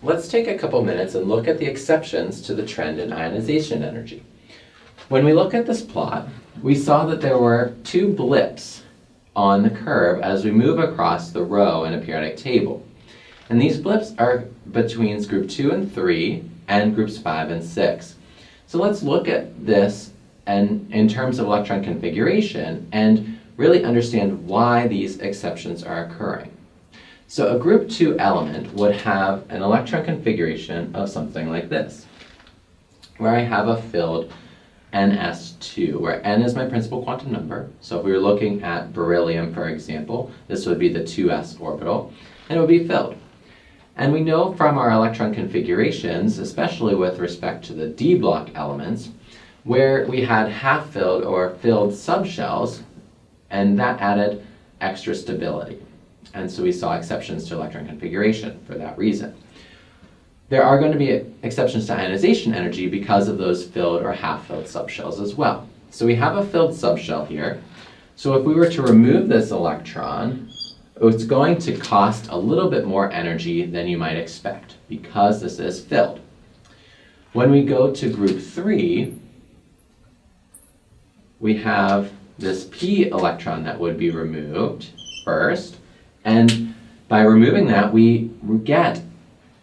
let's take a couple minutes and look at the exceptions to the trend in ionization energy. When we look at this plot, we saw that there were two blips on the curve as we move across the row in a periodic table. And these blips are between group 2 and 3 and groups 5 and 6. So let's look at this and in terms of electron configuration and really understand why these exceptions are occurring. So a group 2 element would have an electron configuration of something like this, where I have a filled Ns2, where N is my principal quantum number. So if we were looking at beryllium, for example, this would be the 2s orbital, and it would be filled. And we know from our electron configurations, especially with respect to the d block elements, where we had half-filled or filled subshells, and that added extra stability. And so we saw exceptions to electron configuration for that reason. There are going to be exceptions to ionization energy because of those filled or half-filled subshells as well. So we have a filled subshell here. So if we were to remove this electron, it's going to cost a little bit more energy than you might expect because this is filled. When we go to group 3, we have this p electron that would be removed first, and by removing that we get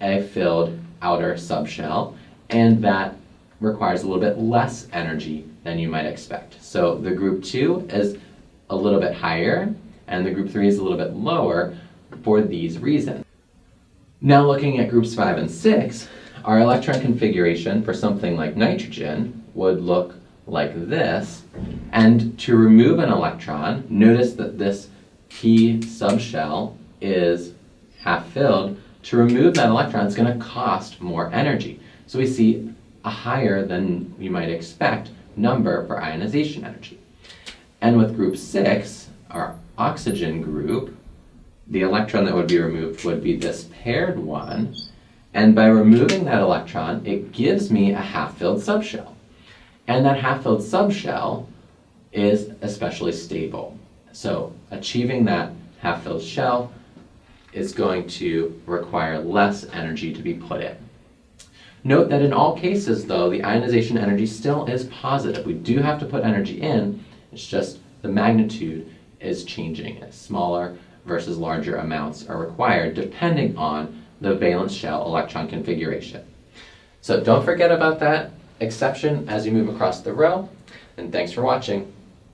a filled outer subshell, and that requires a little bit less energy than you might expect. So the group 2 is a little bit higher, and the group 3 is a little bit lower for these reasons. Now looking at groups 5 and 6, our electron configuration for something like nitrogen would look like this, and to remove an electron, notice that this p subshell is half filled. To remove that electron is going to cost more energy. So we see a higher than you might expect number for ionization energy. And with group 6, our oxygen group, the electron that would be removed would be this paired one, and by removing that electron, it gives me a half-filled subshell. And that half-filled subshell is especially stable. So achieving that half-filled shell is going to require less energy to be put in. Note that in all cases, though, the ionization energy still is positive. We do have to put energy in, it's just the magnitude is changing. Smaller versus larger amounts are required depending on the valence shell electron configuration. So don't forget about that exception as you move across the row, and thanks for watching.